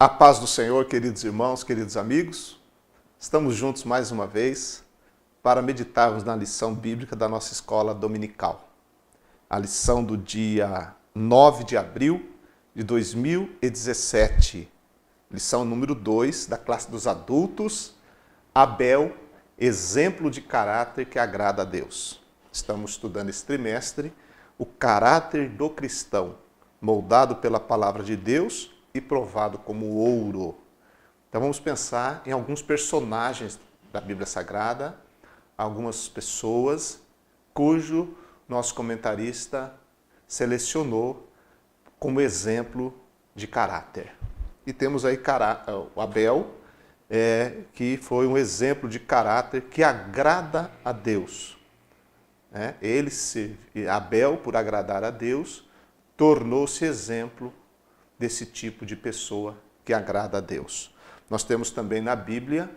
A paz do Senhor, queridos irmãos, queridos amigos. Estamos juntos mais uma vez para meditarmos na lição bíblica da nossa escola dominical. A lição do dia 9 de abril de 2017. Lição número 2 da classe dos adultos. Abel, exemplo de caráter que agrada a Deus. Estamos estudando esse trimestre o caráter do cristão, moldado pela palavra de Deus e provado como ouro. Então vamos pensar em alguns personagens da Bíblia Sagrada, algumas pessoas cujo nosso comentarista selecionou como exemplo de caráter. E temos aí o Abel, que foi um exemplo de caráter que agrada a Deus. Abel, por agradar a Deus, tornou-se exemplo desse tipo de pessoa que agrada a Deus. Nós temos também na Bíblia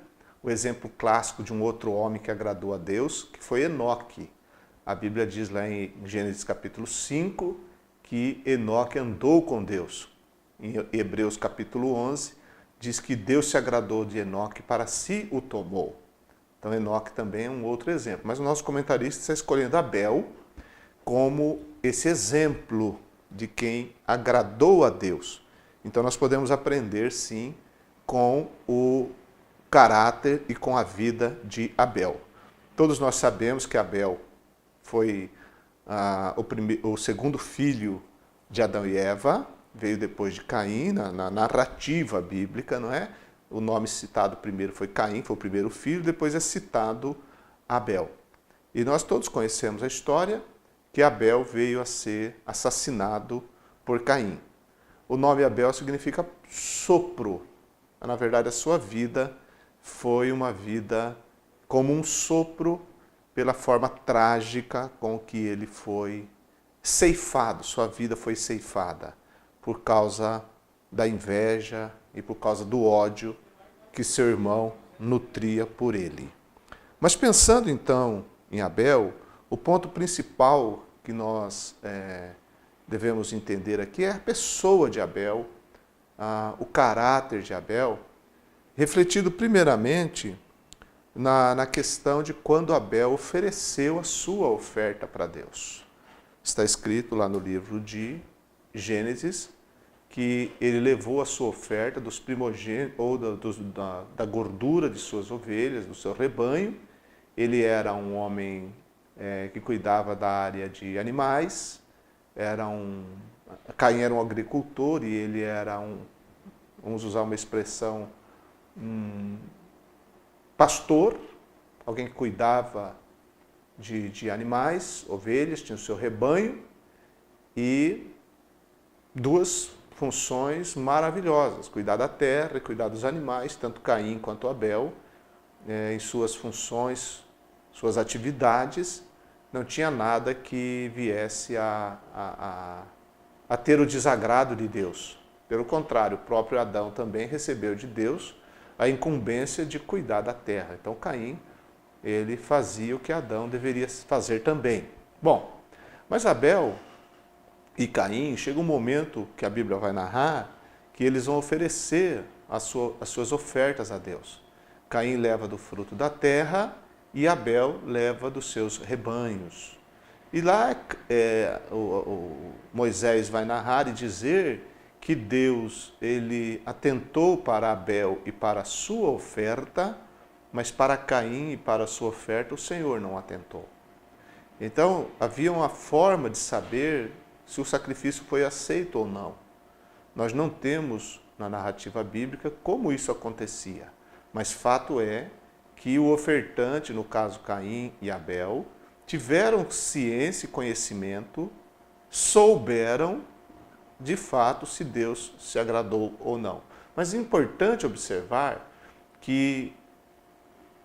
o exemplo clássico de um outro homem que agradou a Deus, que foi Enoque. A Bíblia diz lá em Gênesis capítulo 5 que Enoque andou com Deus. Em Hebreus capítulo 11 diz que Deus se agradou de Enoque, para si o tomou. Então Enoque também é um outro exemplo. Mas o nosso comentarista está escolhendo Abel como esse exemplo de quem agradou a Deus. Então nós podemos aprender sim com o caráter e com a vida de Abel. Todos nós sabemos que Abel foi o segundo filho de Adão e Eva, veio depois de Caim, na narrativa bíblica, não é? O nome citado primeiro foi Caim, foi o primeiro filho, depois é citado Abel. E nós todos conhecemos a história que Abel veio a ser assassinado por Caim. O nome Abel significa sopro. Na verdade, a sua vida foi uma vida como um sopro pela forma trágica com que ele foi ceifado. Sua vida foi ceifada por causa da inveja e por causa do ódio que seu irmão nutria por ele. Mas pensando então em Abel, o ponto principal que nós devemos entender aqui é a pessoa de Abel, o caráter de Abel, refletido primeiramente na questão de quando Abel ofereceu a sua oferta para Deus. Está escrito lá no livro de Gênesis que ele levou a sua oferta dos primogênitos ou da gordura de suas ovelhas, do seu rebanho. Ele era um homem que cuidava da área de animais, Caim era um agricultor e ele era vamos usar uma expressão, pastor, alguém que cuidava de animais, ovelhas, tinha o seu rebanho, e duas funções maravilhosas, cuidar da terra e cuidar dos animais, tanto Caim quanto Abel, em suas funções, suas atividades, não tinha nada que viesse a ter o desagrado de Deus. Pelo contrário, o próprio Adão também recebeu de Deus a incumbência de cuidar da terra. Então Caim, ele fazia o que Adão deveria fazer também. Bom, mas Abel e Caim, chega um momento que a Bíblia vai narrar, que eles vão oferecer as suas ofertas a Deus. Caim leva do fruto da terra e Abel leva dos seus rebanhos. E lá Moisés vai narrar e dizer que Deus ele atentou para Abel e para a sua oferta, mas para Caim e para a sua oferta o Senhor não atentou. Então havia uma forma de saber se o sacrifício foi aceito ou não. Nós não temos na narrativa bíblica como isso acontecia, mas fato é que o ofertante, no caso Caim e Abel, tiveram ciência e conhecimento, souberam de fato se Deus se agradou ou não. Mas é importante observar que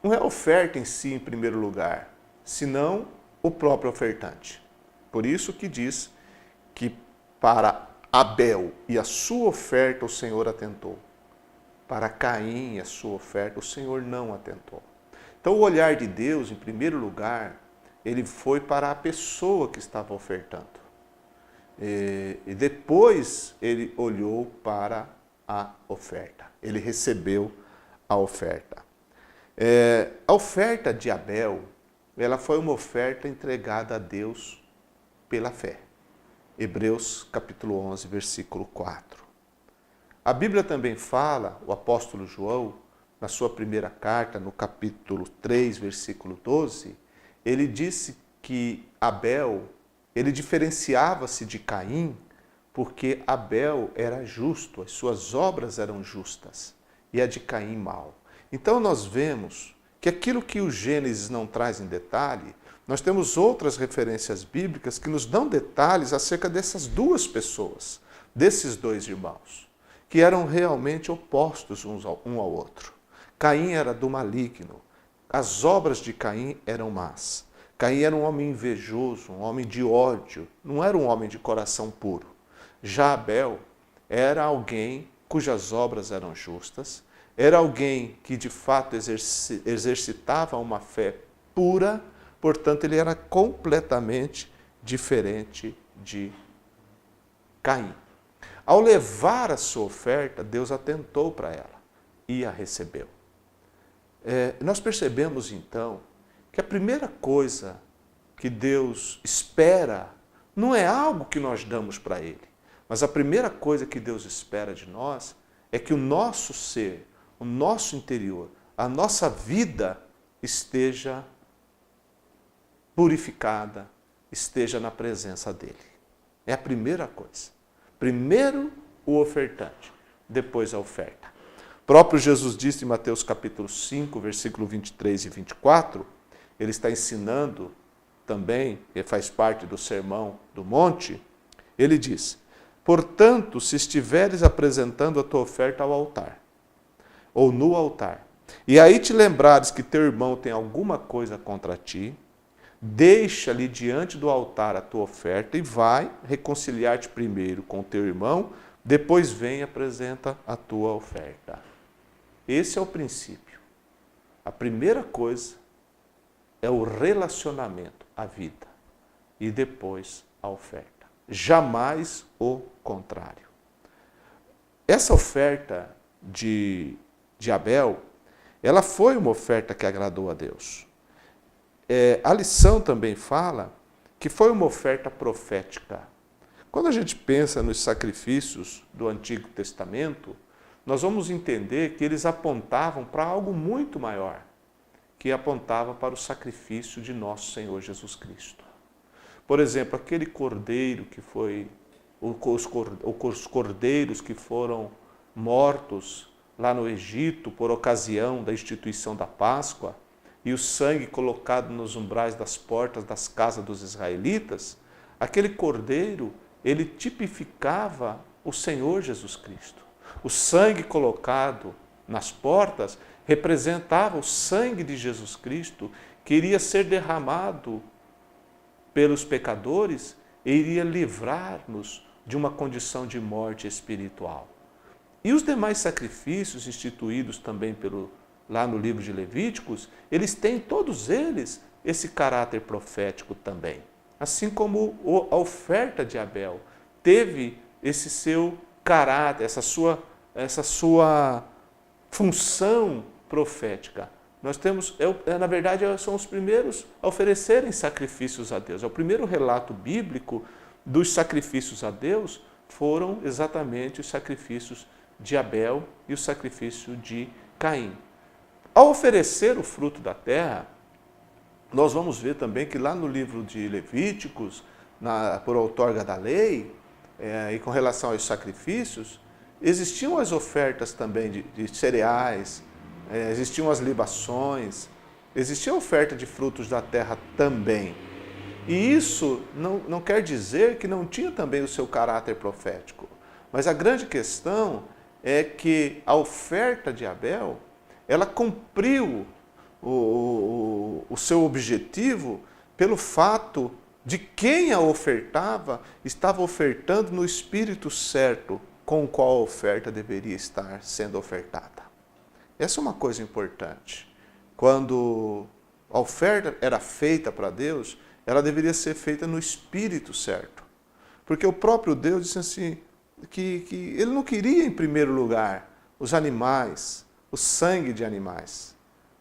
não é a oferta em si em primeiro lugar, senão o próprio ofertante. Por isso que diz que para Abel e a sua oferta o Senhor atentou. Para Caim e a sua oferta o Senhor não atentou. Então o olhar de Deus, em primeiro lugar, ele foi para a pessoa que estava ofertando. E depois ele olhou para a oferta. Ele recebeu a oferta. A oferta de Abel, ela foi uma oferta entregada a Deus pela fé. Hebreus capítulo 11, versículo 4. A Bíblia também fala, o apóstolo João, na sua primeira carta, no capítulo 3, versículo 12, ele disse que Abel, ele diferenciava-se de Caim, porque Abel era justo, as suas obras eram justas, e a de Caim mal. Então nós vemos que aquilo que o Gênesis não traz em detalhe, nós temos outras referências bíblicas que nos dão detalhes acerca dessas duas pessoas, desses dois irmãos, que eram realmente opostos um ao outro. Caim era do maligno, as obras de Caim eram más. Caim era um homem invejoso, um homem de ódio, não era um homem de coração puro. Já Abel era alguém cujas obras eram justas, era alguém que de fato exercitava uma fé pura, portanto ele era completamente diferente de Caim. Ao levar a sua oferta, Deus atentou para ela e a recebeu. Nós percebemos então que a primeira coisa que Deus espera não é algo que nós damos para Ele, mas a primeira coisa que Deus espera de nós é que o nosso ser, o nosso interior, a nossa vida esteja purificada, esteja na presença dEle. É a primeira coisa. Primeiro o ofertante, depois a oferta. O próprio Jesus disse em Mateus capítulo 5, versículo 23 e 24, ele está ensinando também, e faz parte do Sermão do Monte, ele diz: portanto, se estiveres apresentando a tua oferta ao altar, ou no altar, e aí te lembrares que teu irmão tem alguma coisa contra ti, deixa-lhe diante do altar a tua oferta e vai reconciliar-te primeiro com teu irmão, depois vem e apresenta a tua oferta. Esse é o princípio. A primeira coisa é o relacionamento, a vida, e depois a oferta. Jamais o contrário. Essa oferta de Abel, ela foi uma oferta que agradou a Deus. A lição também fala que foi uma oferta profética. Quando a gente pensa nos sacrifícios do Antigo Testamento, nós vamos entender que eles apontavam para algo muito maior, que apontava para o sacrifício de nosso Senhor Jesus Cristo. Por exemplo, aquele cordeiro que foi, os cordeiros que foram mortos lá no Egito por ocasião da instituição da Páscoa, e o sangue colocado nos umbrais das portas das casas dos israelitas, aquele cordeiro, ele tipificava o Senhor Jesus Cristo. O sangue colocado nas portas representava o sangue de Jesus Cristo, que iria ser derramado pelos pecadores e iria livrar-nos de uma condição de morte espiritual. E os demais sacrifícios instituídos também lá no livro de Levíticos, eles têm todos eles esse caráter profético também. Assim como a oferta de Abel teve esse seu caráter, essa sua função profética. Nós temos, na verdade, são os primeiros a oferecerem sacrifícios a Deus. É o primeiro relato bíblico dos sacrifícios a Deus foram exatamente os sacrifícios de Abel e o sacrifício de Caim. Ao oferecer o fruto da terra, nós vamos ver também que lá no livro de Levíticos, por outorga da lei, e com relação aos sacrifícios, existiam as ofertas também de cereais, existiam as libações, existia a oferta de frutos da terra também. E isso não quer dizer que não tinha também o seu caráter profético. Mas a grande questão é que a oferta de Abel, ela cumpriu o seu objetivo pelo fato de quem a ofertava estava ofertando no espírito certo com o qual a oferta deveria estar sendo ofertada. Essa é uma coisa importante. Quando a oferta era feita para Deus, ela deveria ser feita no espírito certo. Porque o próprio Deus disse assim, que ele não queria em primeiro lugar os animais, o sangue de animais.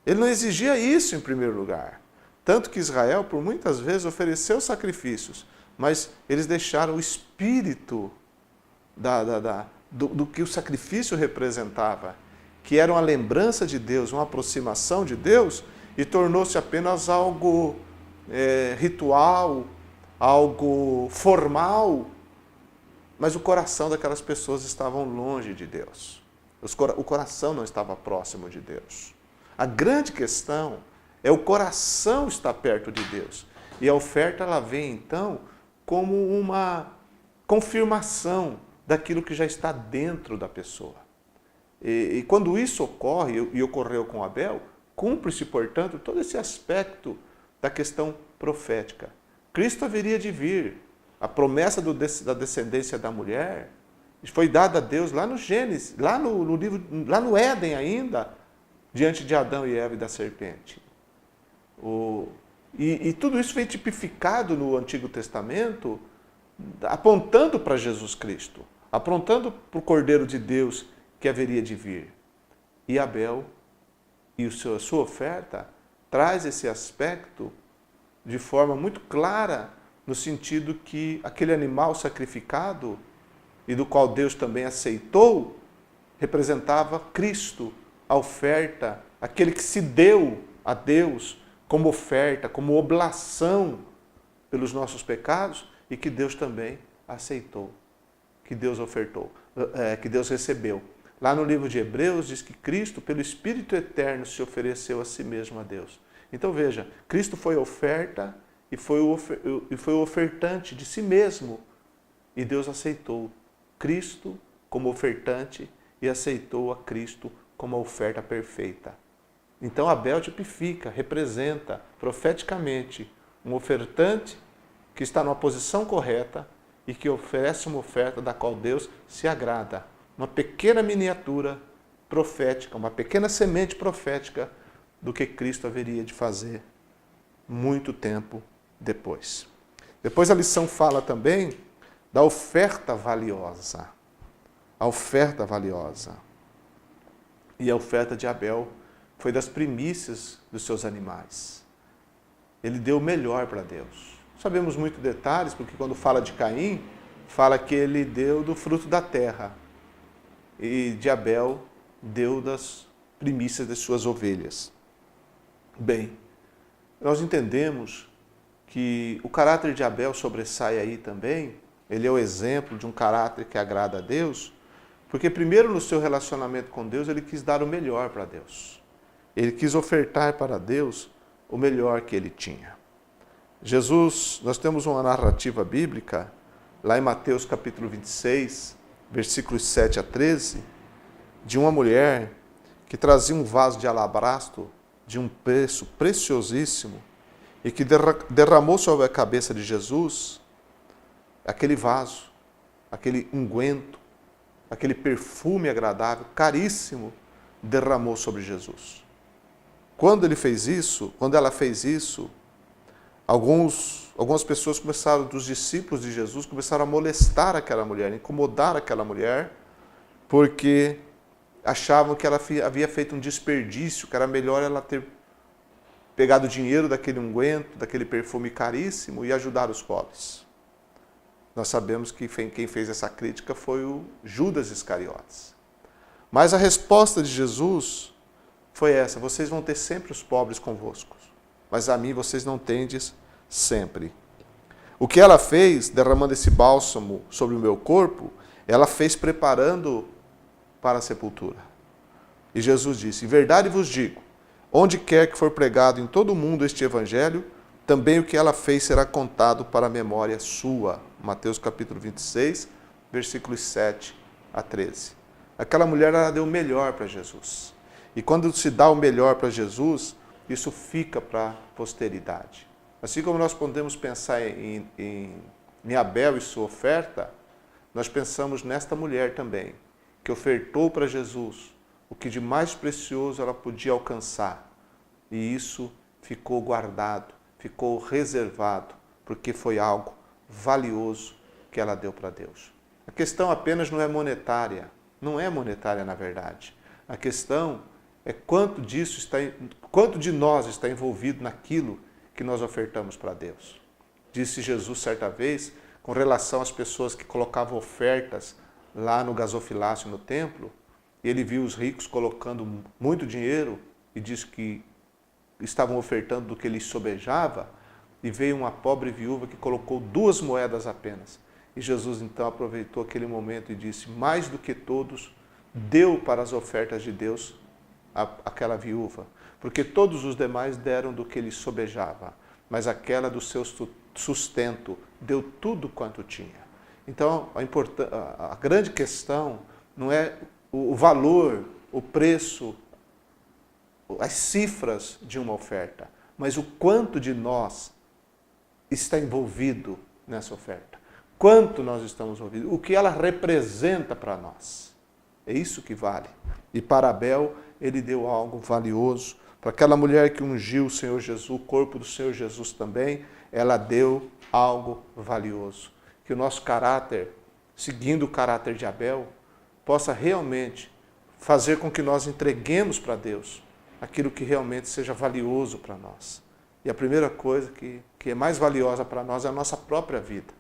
Ele não exigia isso em primeiro lugar. Tanto que Israel, por muitas vezes, ofereceu sacrifícios, mas eles deixaram o espírito do que o sacrifício representava, que era uma lembrança de Deus, uma aproximação de Deus, e tornou-se apenas algo ritual, algo formal, mas o coração daquelas pessoas estava longe de Deus. O coração não estava próximo de Deus. A grande questão é o coração estar perto de Deus. E a oferta, ela vem então como uma confirmação daquilo que já está dentro da pessoa. E quando isso ocorre, e ocorreu com Abel, cumpre-se, portanto, todo esse aspecto da questão profética. Cristo haveria de vir. A promessa da descendência da mulher foi dada a Deus lá no Gênesis, lá no Éden ainda, diante de Adão e Eva e da serpente. E tudo isso foi tipificado no Antigo Testamento, apontando para Jesus Cristo, apontando para o Cordeiro de Deus que haveria de vir. E Abel e a sua oferta traz esse aspecto de forma muito clara, no sentido que aquele animal sacrificado, e do qual Deus também aceitou, representava Cristo, a oferta, aquele que se deu a Deus como oferta, como oblação pelos nossos pecados, e que Deus também aceitou, que Deus ofertou, que Deus recebeu. Lá no livro de Hebreus diz que Cristo, pelo Espírito Eterno, se ofereceu a si mesmo a Deus. Então veja, Cristo foi oferta e foi o ofertante de si mesmo. E Deus aceitou Cristo como ofertante e aceitou a Cristo como a oferta perfeita. Então Abel tipifica, representa profeticamente um ofertante que está numa posição correta e que oferece uma oferta da qual Deus se agrada. Uma pequena miniatura profética, uma pequena semente profética do que Cristo haveria de fazer muito tempo depois. Depois a lição fala também da oferta valiosa. A oferta valiosa. E a oferta de Abel foi das primícias dos seus animais. Ele deu o melhor para Deus. Sabemos muitos detalhes, porque quando fala de Caim, fala que ele deu do fruto da terra. E de Abel deu das primícias das suas ovelhas. Bem, nós entendemos que o caráter de Abel sobressai aí também. Ele é o exemplo de um caráter que agrada a Deus, porque primeiro no seu relacionamento com Deus ele quis dar o melhor para Deus. Ele quis ofertar para Deus o melhor que ele tinha. Jesus, nós temos uma narrativa bíblica, lá em Mateus capítulo 26, versículos 7 a 13, de uma mulher que trazia um vaso de alabastro de um preço preciosíssimo e que derramou sobre a cabeça de Jesus aquele vaso, aquele unguento, aquele perfume agradável, caríssimo, derramou sobre Jesus. Quando ela fez isso, algumas pessoas dos discípulos de Jesus, começaram a molestar aquela mulher, incomodar aquela mulher, porque achavam que ela havia feito um desperdício, que era melhor ela ter pegado o dinheiro daquele unguento, daquele perfume caríssimo e ajudar os pobres. Nós sabemos que quem fez essa crítica foi o Judas Iscariotes. Mas a resposta de Jesus foi essa: vocês vão ter sempre os pobres convosco, mas a mim vocês não tendes sempre. O que ela fez, derramando esse bálsamo sobre o meu corpo, ela fez preparando para a sepultura. E Jesus disse: em verdade vos digo, onde quer que for pregado em todo o mundo este evangelho, também o que ela fez será contado para a memória sua. Mateus capítulo 26, versículos 7 a 13. Aquela mulher, ela deu o melhor para Jesus. E quando se dá o melhor para Jesus, isso fica para a posteridade. Assim como nós podemos pensar em Abel e sua oferta, nós pensamos nesta mulher também, que ofertou para Jesus o que de mais precioso ela podia alcançar. E isso ficou guardado, ficou reservado, porque foi algo valioso que ela deu para Deus. A questão apenas não é monetária. Não é monetária, na verdade. A questão é quanto de nós está envolvido naquilo que nós ofertamos para Deus. Disse Jesus certa vez, com relação às pessoas que colocavam ofertas lá no gasofilácio no templo, e ele viu os ricos colocando muito dinheiro e disse que estavam ofertando do que lhes sobejava, e veio uma pobre viúva que colocou 2 moedas apenas. E Jesus então aproveitou aquele momento e disse, mais do que todos, deu para as ofertas de Deus aquela viúva, porque todos os demais deram do que lhes sobejava, mas aquela do seu sustento deu tudo quanto tinha. Então, a grande questão não é o valor, o preço, as cifras de uma oferta, mas o quanto de nós está envolvido nessa oferta. Quanto nós estamos envolvidos, o que ela representa para nós. É isso que vale. E para Abel, ele deu algo valioso. Para aquela mulher que ungiu o Senhor Jesus, o corpo do Senhor Jesus também, ela deu algo valioso. Que o nosso caráter, seguindo o caráter de Abel, possa realmente fazer com que nós entreguemos para Deus aquilo que realmente seja valioso para nós. E a primeira coisa que é mais valiosa para nós é a nossa própria vida.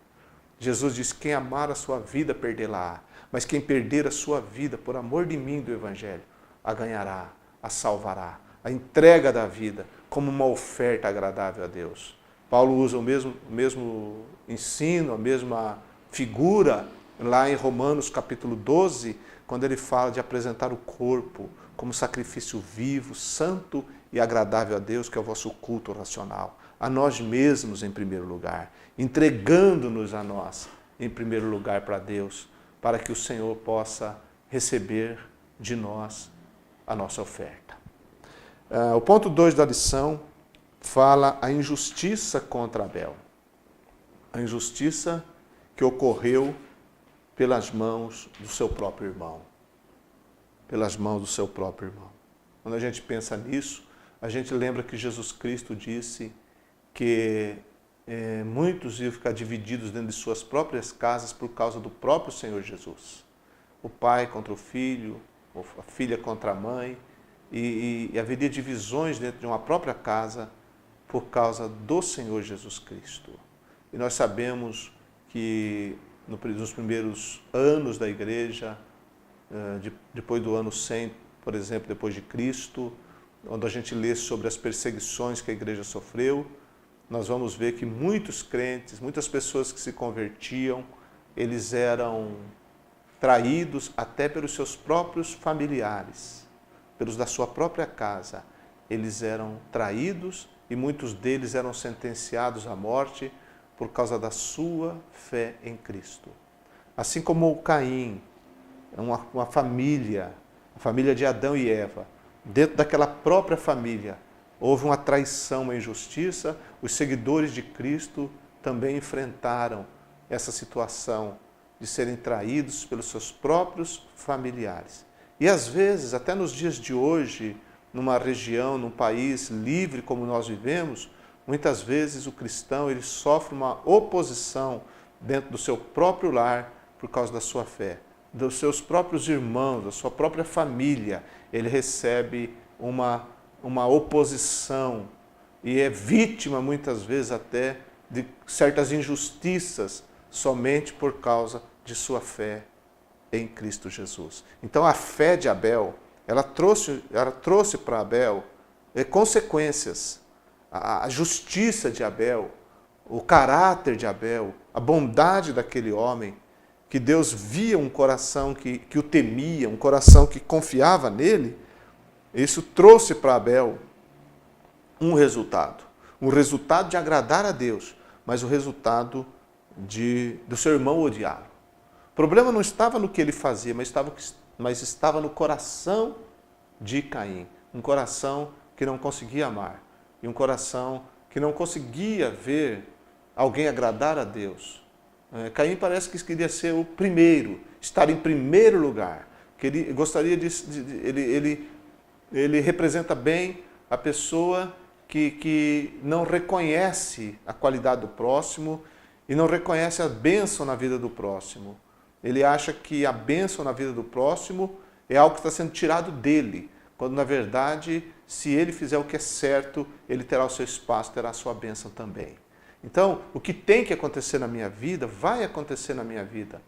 Jesus disse, quem amar a sua vida, perdê-la-á. Mas quem perder a sua vida, por amor de mim, do Evangelho, a ganhará, a salvará. A entrega da vida como uma oferta agradável a Deus. Paulo usa o mesmo ensino, a mesma figura, lá em Romanos capítulo 12, quando ele fala de apresentar o corpo como sacrifício vivo, santo e agradável a Deus, que é o vosso culto racional. A nós mesmos em primeiro lugar, entregando-nos a nós em primeiro lugar para Deus, para que o Senhor possa receber de nós a nossa oferta. O ponto 2 da lição fala a injustiça contra Abel. A injustiça que ocorreu pelas mãos do seu próprio irmão. Pelas mãos do seu próprio irmão. Quando a gente pensa nisso, a gente lembra que Jesus Cristo disse que muitos iam ficar divididos dentro de suas próprias casas por causa do próprio Senhor Jesus. O pai contra o filho, a filha contra a mãe, e haveria divisões dentro de uma própria casa por causa do Senhor Jesus Cristo. E nós sabemos que nos primeiros anos da igreja, depois do ano 100, por exemplo, depois de Cristo, onde a gente lê sobre as perseguições que a igreja sofreu, nós vamos ver que muitos crentes, muitas pessoas que se convertiam, eles eram traídos até pelos seus próprios familiares, pelos da sua própria casa. Eles eram traídos e muitos deles eram sentenciados à morte por causa da sua fé em Cristo. Assim como o Caim, uma família, a família de Adão e Eva, dentro daquela própria família, houve uma traição, uma injustiça, os seguidores de Cristo também enfrentaram essa situação de serem traídos pelos seus próprios familiares. E às vezes, até nos dias de hoje, numa região, num país livre como nós vivemos, muitas vezes o cristão ele sofre uma oposição dentro do seu próprio lar por causa da sua fé, dos seus próprios irmãos, da sua própria família. Ele recebe uma oposição e é vítima muitas vezes até de certas injustiças somente por causa de sua fé em Cristo Jesus. Então a fé de Abel, ela trouxe para Abel consequências. A justiça de Abel, o caráter de Abel, a bondade daquele homem, que Deus via um coração que o temia, um coração que confiava nele, isso trouxe para Abel um resultado de agradar a Deus, mas o resultado do seu irmão odiá-lo. O problema não estava no que ele fazia, mas estava no coração de Caim, um coração que não conseguia amar, e um coração que não conseguia ver alguém agradar a Deus. Caim parece que queria ser o primeiro, estar em primeiro lugar, que ele gostaria ele representa bem a pessoa que não reconhece a qualidade do próximo e não reconhece a bênção na vida do próximo. Ele acha que a bênção na vida do próximo é algo que está sendo tirado dele, quando na verdade, se ele fizer o que é certo, ele terá o seu espaço, terá a sua bênção também. Então, o que tem que acontecer na minha vida, vai acontecer na minha vida,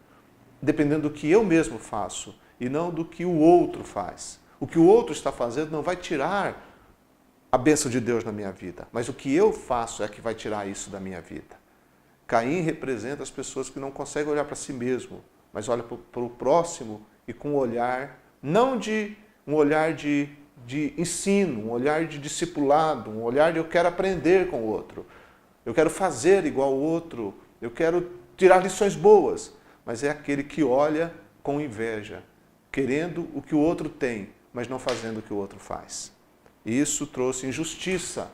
dependendo do que eu mesmo faço e não do que o outro faz. O que o outro está fazendo não vai tirar a bênção de Deus na minha vida, mas o que eu faço é que vai tirar isso da minha vida. Caim representa as pessoas que não conseguem olhar para si mesmo, mas olham para o próximo e com um olhar, não de um olhar de ensino, um olhar de discipulado, um olhar de eu quero aprender com o outro, eu quero fazer igual o outro, eu quero tirar lições boas, mas é aquele que olha com inveja, querendo o que o outro tem, mas não fazendo o que o outro faz. E isso trouxe injustiça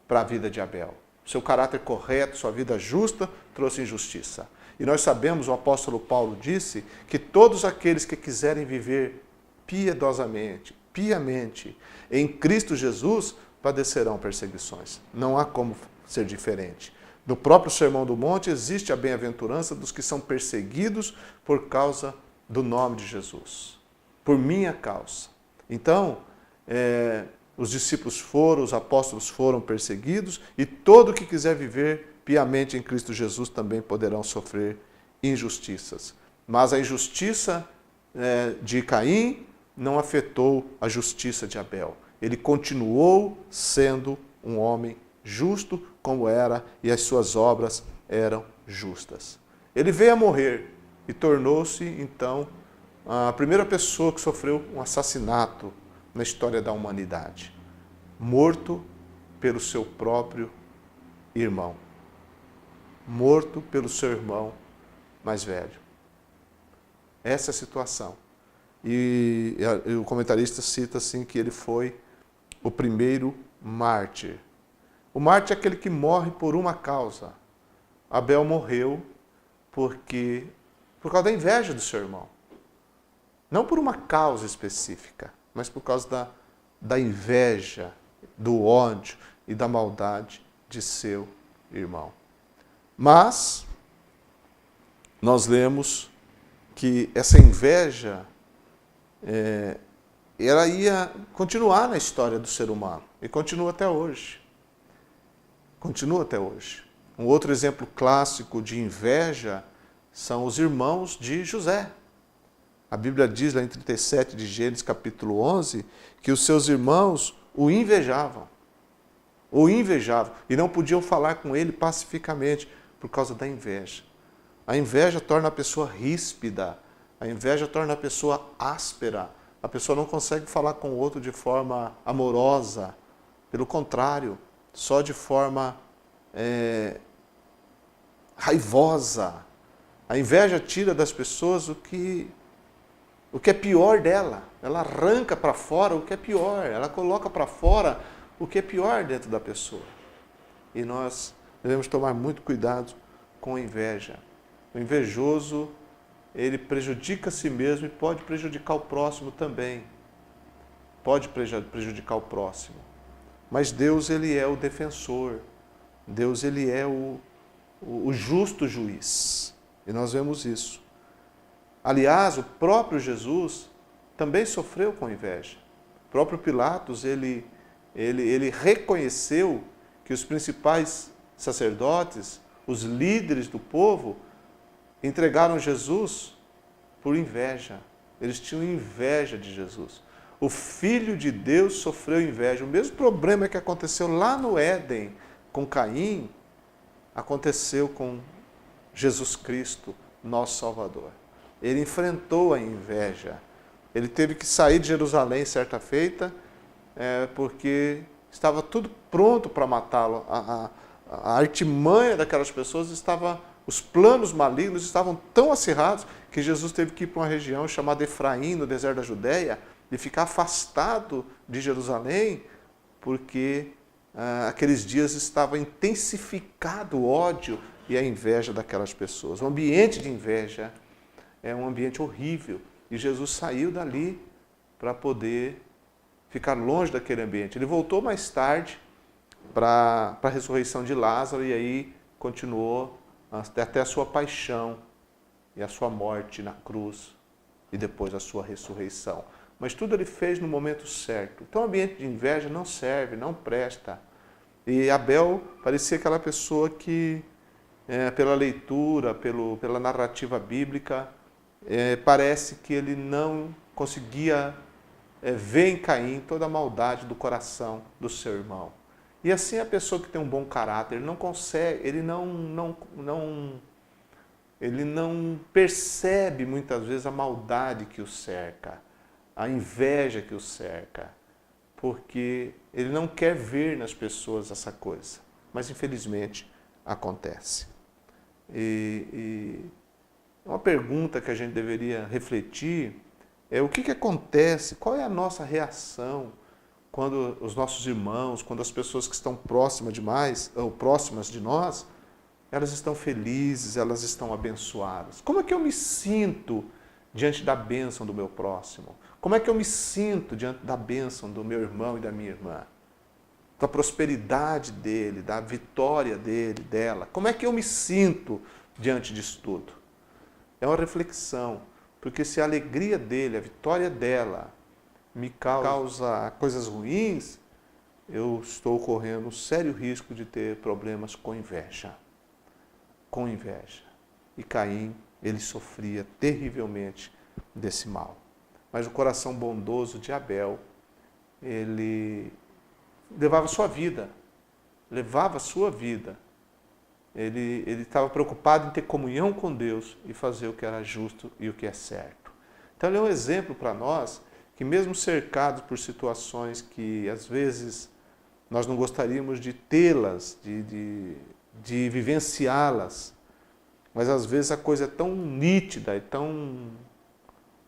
para a vida de Abel. Seu caráter correto, sua vida justa, trouxe injustiça. E nós sabemos, o apóstolo Paulo disse, que todos aqueles que quiserem viver piedosamente, piamente, em Cristo Jesus, padecerão perseguições. Não há como ser diferente. No próprio Sermão do Monte existe a bem-aventurança dos que são perseguidos por causa do nome de Jesus, por minha causa. Então, os discípulos foram, os apóstolos foram perseguidos e todo que quiser viver piamente em Cristo Jesus também poderão sofrer injustiças. Mas a injustiça de Caim não afetou a justiça de Abel. Ele continuou sendo um homem justo como era e as suas obras eram justas. Ele veio a morrer e tornou-se, então, a primeira pessoa que sofreu um assassinato na história da humanidade. Morto pelo seu próprio irmão. Morto pelo seu irmão mais velho. Essa é a situação. E o comentarista cita assim que ele foi o primeiro mártir. O mártir é aquele que morre por uma causa. Abel morreu por causa da inveja do seu irmão. Não por uma causa específica, mas por causa da inveja, do ódio e da maldade de seu irmão. Mas nós lemos que essa inveja ela ia continuar na história do ser humano e continua até hoje. Continua até hoje. Um outro exemplo clássico de inveja são os irmãos de José. A Bíblia diz lá em 37 de Gênesis, capítulo 11, que os seus irmãos o invejavam. O invejavam e não podiam falar com ele pacificamente por causa da inveja. A inveja torna a pessoa ríspida, a inveja torna a pessoa áspera. A pessoa não consegue falar com o outro de forma amorosa. Pelo contrário, só de forma raivosa. A inveja tira das pessoas o que é pior dela. Ela arranca para fora o que é pior. Ela coloca para fora o que é pior dentro da pessoa. E nós devemos tomar muito cuidado com a inveja. O invejoso, ele prejudica a si mesmo e pode prejudicar o próximo também. Pode prejudicar o próximo. Mas Deus, ele é o defensor. Deus, ele é o justo juiz. E nós vemos isso. Aliás, o próprio Jesus também sofreu com inveja. O próprio Pilatos, ele reconheceu que os principais sacerdotes, os líderes do povo, entregaram Jesus por inveja. Eles tinham inveja de Jesus. O Filho de Deus sofreu inveja. O mesmo problema que aconteceu lá no Éden com Caim, aconteceu com Jesus Cristo, nosso Salvador. Ele enfrentou a inveja. Ele teve que sair de Jerusalém certa feita, porque estava tudo pronto para matá-lo. A artimanha daquelas pessoas os planos malignos estavam tão acirrados que Jesus teve que ir para uma região chamada Efraim, no deserto da Judéia, e ficar afastado de Jerusalém, porque aqueles dias estava intensificado o ódio e a inveja daquelas pessoas. O ambiente de inveja é um ambiente horrível. E Jesus saiu dali para poder ficar longe daquele ambiente. Ele voltou mais tarde para a ressurreição de Lázaro e aí continuou até a sua paixão e a sua morte na cruz e depois a sua ressurreição. Mas tudo ele fez no momento certo. Então o ambiente de inveja não serve, não presta. E Abel parecia aquela pessoa que, pela leitura, pela narrativa bíblica, parece que ele não conseguia ver em Caim toda a maldade do coração do seu irmão. E assim a pessoa que tem um bom caráter, ele não consegue, ele não percebe muitas vezes a maldade que o cerca, a inveja que o cerca, porque ele não quer ver nas pessoas essa coisa. Mas infelizmente acontece. E uma pergunta que a gente deveria refletir é o que acontece, qual é a nossa reação quando os nossos irmãos, quando as pessoas que estão próximas demais, ou próximas de nós, elas estão felizes, elas estão abençoadas. Como é que eu me sinto diante da bênção do meu próximo? Como é que eu me sinto diante da bênção do meu irmão e da minha irmã? Da prosperidade dele, da vitória dele, dela. Como é que eu me sinto diante disso tudo? É uma reflexão, porque se a alegria dele, a vitória dela, me causa coisas ruins, eu estou correndo um sério risco de ter problemas com inveja. Com inveja. E Caim, ele sofria terrivelmente desse mal. Mas o coração bondoso de Abel, ele levava sua vida. Ele estava preocupado em ter comunhão com Deus e fazer o que era justo e o que é certo. Então ele é um exemplo para nós que mesmo cercados por situações que às vezes nós não gostaríamos de tê-las, de vivenciá-las, mas às vezes a coisa é tão nítida e tão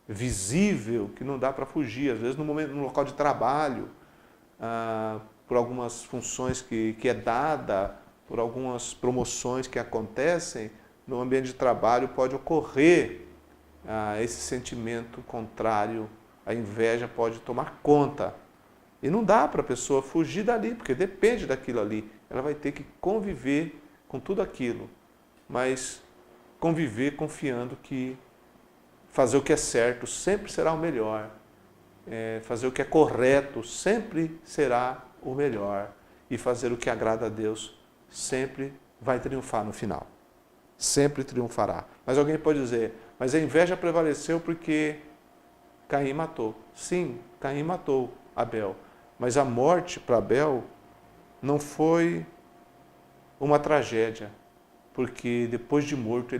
visível que não dá para fugir. Às vezes no local de trabalho, por algumas funções que é dada, por algumas promoções que acontecem, no ambiente de trabalho pode ocorrer esse sentimento contrário, a inveja pode tomar conta. E não dá para a pessoa fugir dali, porque depende daquilo ali. Ela vai ter que conviver com tudo aquilo, mas conviver confiando que fazer o que é certo sempre será o melhor. Fazer o que é correto sempre será o melhor. E fazer o que agrada a Deus sempre vai triunfar no final. Sempre triunfará. Mas alguém pode dizer, mas a inveja prevaleceu porque Caim matou. Sim, Caim matou Abel. Mas a morte para Abel não foi uma tragédia, porque depois de morto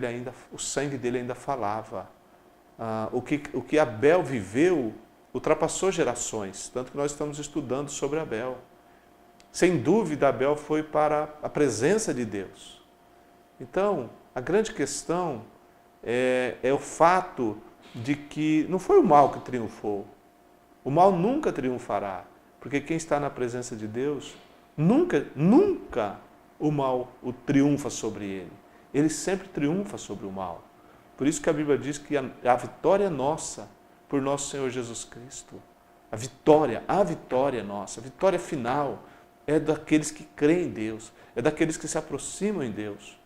o sangue dele ainda falava. O que Abel viveu ultrapassou gerações, tanto que nós estamos estudando sobre Abel. Sem dúvida, Abel foi para a presença de Deus. Então, a grande questão é o fato de que não foi o mal que triunfou. O mal nunca triunfará, porque quem está na presença de Deus, nunca o mal triunfa sobre ele. Ele sempre triunfa sobre o mal. Por isso que a Bíblia diz que a vitória é nossa por nosso Senhor Jesus Cristo. A vitória é nossa, a vitória final é daqueles que creem em Deus, é daqueles que se aproximam em Deus.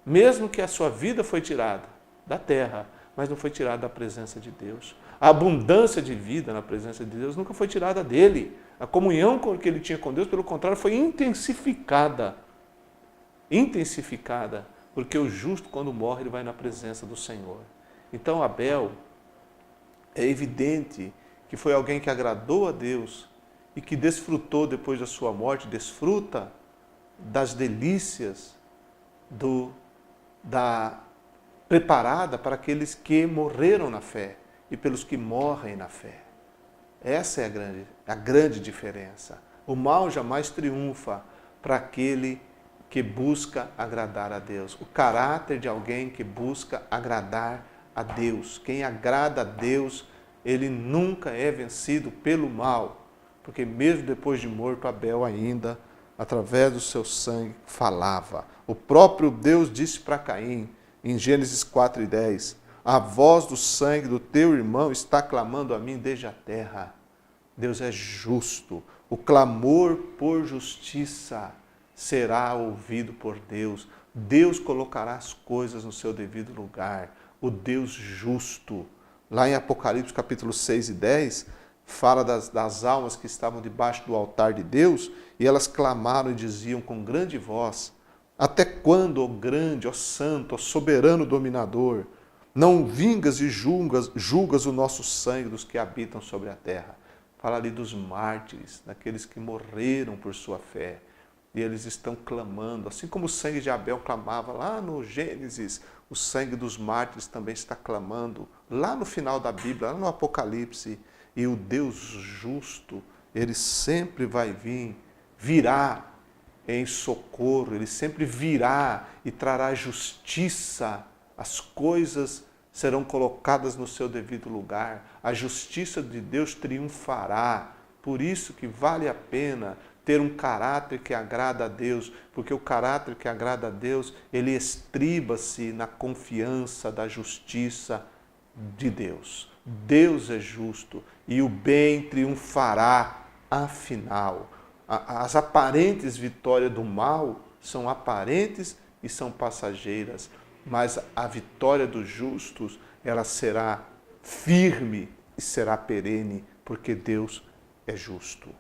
Mesmo que a sua vida foi tirada da terra, mas não foi tirada da presença de Deus. A abundância de vida na presença de Deus nunca foi tirada dele. A comunhão que ele tinha com Deus, pelo contrário, foi intensificada. Intensificada, porque o justo, quando morre, ele vai na presença do Senhor. Então, Abel, é evidente que foi alguém que agradou a Deus e que desfrutou depois da sua morte, desfruta das delícias preparada para aqueles que morreram na fé e pelos que morrem na fé. Essa é a grande diferença. O mal jamais triunfa para aquele que busca agradar a Deus. O caráter de alguém que busca agradar a Deus. Quem agrada a Deus, ele nunca é vencido pelo mal. Porque mesmo depois de morto, Abel ainda, através do seu sangue, falava. O próprio Deus disse para Caim, em Gênesis 4:10, a voz do sangue do teu irmão está clamando a mim desde a terra. Deus é justo. O clamor por justiça será ouvido por Deus. Deus colocará as coisas no seu devido lugar. o Deus justo. Lá em Apocalipse capítulo 6 e 10, fala das almas que estavam debaixo do altar de Deus, e elas clamaram e diziam com grande voz: até quando, ó grande, ó santo, ó soberano dominador, não vingas e julgas o nosso sangue dos que habitam sobre a terra? Fala ali dos mártires, daqueles que morreram por sua fé. E eles estão clamando, assim como o sangue de Abel clamava lá no Gênesis, o sangue dos mártires também está clamando lá no final da Bíblia, lá no Apocalipse. E o Deus justo, ele sempre vai virá em socorro, ele sempre virá e trará justiça. As coisas serão colocadas no seu devido lugar. A justiça de Deus triunfará. Por isso que vale a pena ter um caráter que agrada a Deus, porque o caráter que agrada a Deus, ele estriba-se na confiança da justiça de Deus. Deus é justo e o bem triunfará afinal. As aparentes vitórias do mal são aparentes e são passageiras, mas a vitória dos justos, ela será firme e será perene, porque Deus é justo.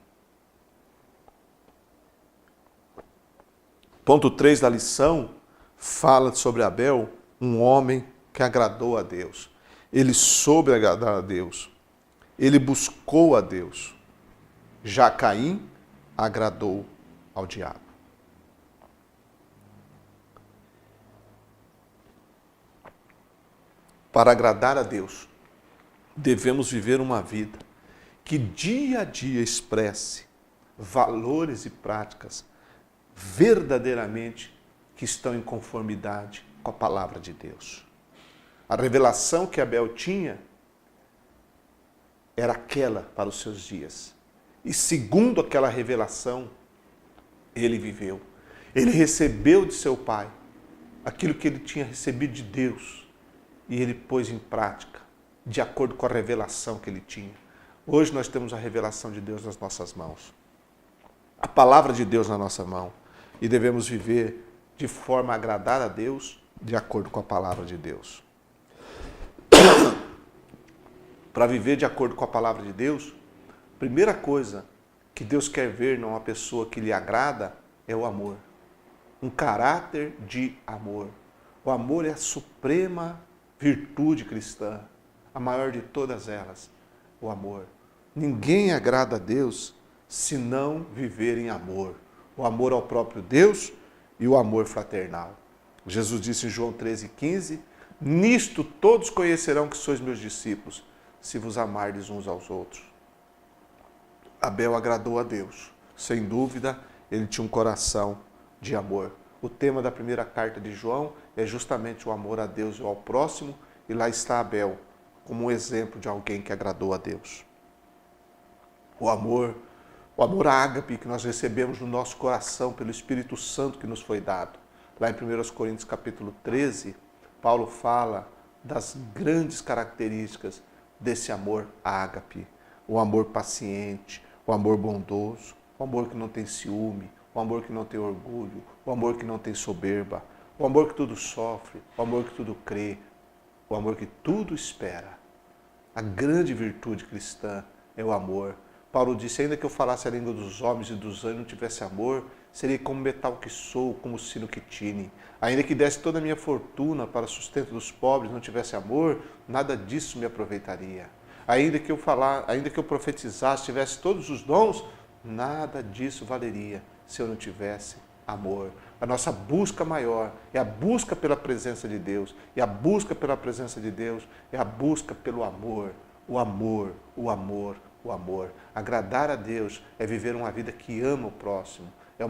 Ponto 3 da lição fala sobre Abel, um homem que agradou a Deus. Ele soube agradar a Deus. Ele buscou a Deus. Já Caim agradou ao diabo. Para agradar a Deus, devemos viver uma vida que dia a dia expresse valores e práticas verdadeiramente que estão em conformidade com a palavra de Deus. A revelação que Abel tinha era aquela para os seus dias. E segundo aquela revelação, ele viveu. Ele recebeu de seu pai aquilo que ele tinha recebido de Deus e ele pôs em prática, de acordo com a revelação que ele tinha. Hoje nós temos a revelação de Deus nas nossas mãos. A palavra de Deus na nossa mão. E devemos viver de forma a agradar a Deus, de acordo com a palavra de Deus. Para viver de acordo com a palavra de Deus, a primeira coisa que Deus quer ver numa pessoa que lhe agrada é o amor. Um caráter de amor. O amor é a suprema virtude cristã, a maior de todas elas, o amor. Ninguém agrada a Deus se não viver em amor. O amor ao próprio Deus e o amor fraternal. Jesus disse em João 13,15, nisto todos conhecerão que sois meus discípulos, se vos amardes uns aos outros. Abel agradou a Deus. Sem dúvida, ele tinha um coração de amor. O tema da primeira carta de João é justamente o amor a Deus e ao próximo, e lá está Abel como um exemplo de alguém que agradou a Deus. O amor ágape que nós recebemos no nosso coração pelo Espírito Santo que nos foi dado. Lá em 1 Coríntios capítulo 13, Paulo fala das grandes características desse amor ágape. O amor paciente, o amor bondoso, o amor que não tem ciúme, o amor que não tem orgulho, o amor que não tem soberba, o amor que tudo sofre, o amor que tudo crê, o amor que tudo espera. A grande virtude cristã é o amor. Paulo disse, ainda que eu falasse a língua dos homens e dos anjos e não tivesse amor, seria como metal que sou, como sino que tine. Ainda que desse toda a minha fortuna para o sustento dos pobres e não tivesse amor, nada disso me aproveitaria. Ainda que eu profetizasse, tivesse todos os dons, nada disso valeria se eu não tivesse amor. A nossa busca maior é a busca pela presença de Deus. E a busca pela presença de Deus é a busca pelo amor. O amor, o amor, o amor. Agradar a Deus é viver uma vida que ama o próximo. É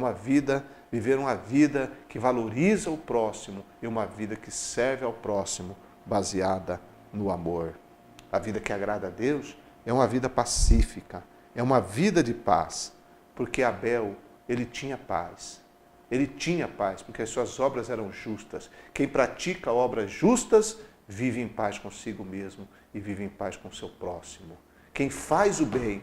viver uma vida que valoriza o próximo e uma vida que serve ao próximo, baseada no amor. A vida que agrada a Deus é uma vida pacífica, é uma vida de paz, porque Abel, ele tinha paz. Ele tinha paz, porque as suas obras eram justas. Quem pratica obras justas vive em paz consigo mesmo e vive em paz com o seu próximo. Quem faz o bem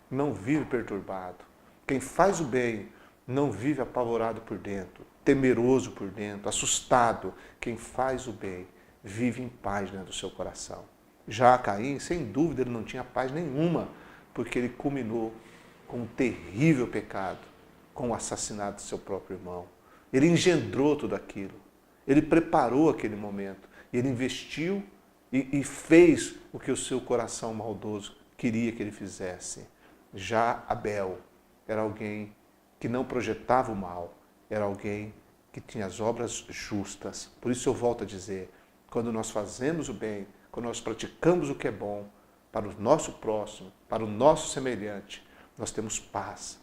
não vive perturbado. Quem faz o bem não vive apavorado por dentro, temeroso por dentro, assustado. Quem faz o bem vive em paz dentro do seu coração. Já Caim, sem dúvida, ele não tinha paz nenhuma, porque ele culminou com um terrível pecado, com o assassinato do seu próprio irmão. Ele engendrou tudo aquilo. Ele preparou aquele momento. Ele investiu e fez o que o seu coração maldoso queria que ele fizesse. Já Abel era alguém que não projetava o mal, era alguém que tinha as obras justas. Por isso eu volto a dizer, quando nós fazemos o bem, quando nós praticamos o que é bom para o nosso próximo, para o nosso semelhante, nós temos paz,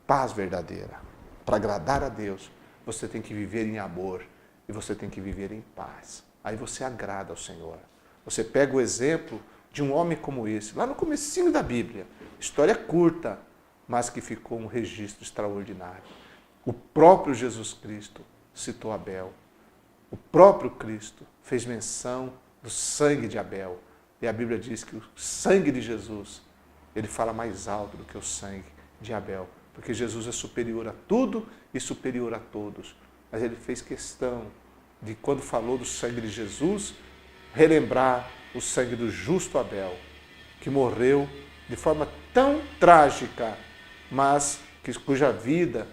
paz verdadeira. Para agradar a Deus, você tem que viver em amor e você tem que viver em paz. Aí você agrada ao Senhor. Você pega o exemplo de um homem como esse, lá no comecinho da Bíblia, história curta, mas que ficou um registro extraordinário. O próprio Jesus Cristo citou Abel. O próprio Cristo fez menção do sangue de Abel. E a Bíblia diz que o sangue de Jesus, ele fala mais alto do que o sangue de Abel. Porque Jesus é superior a tudo e superior a todos. Mas ele fez questão de, quando falou do sangue de Jesus, relembrar o sangue do justo Abel, que morreu de forma tão trágica, mas cuja vida,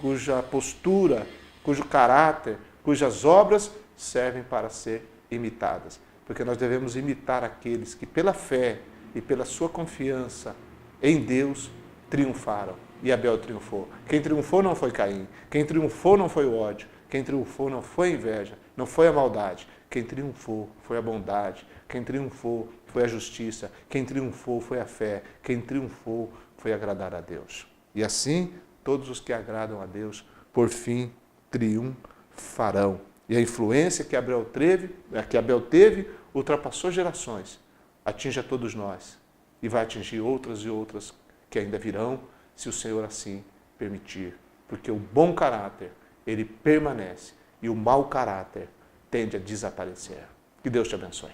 cuja postura, cujo caráter, cujas obras servem para ser imitadas. Porque nós devemos imitar aqueles que pela fé e pela sua confiança em Deus triunfaram. E Abel triunfou. Quem triunfou não foi Caim. Quem triunfou não foi o ódio. Quem triunfou não foi a inveja, não foi a maldade. Quem triunfou foi a bondade. Quem triunfou foi a justiça. Quem triunfou foi a fé. Quem triunfou foi agradar a Deus. E assim, todos os que agradam a Deus, por fim, triunfarão. E a influência que Abel teve ultrapassou gerações, atinge a todos nós e vai atingir outras e outras que ainda virão, se o Senhor assim permitir. Porque o bom caráter, ele permanece e o mau caráter tende a desaparecer. Que Deus te abençoe.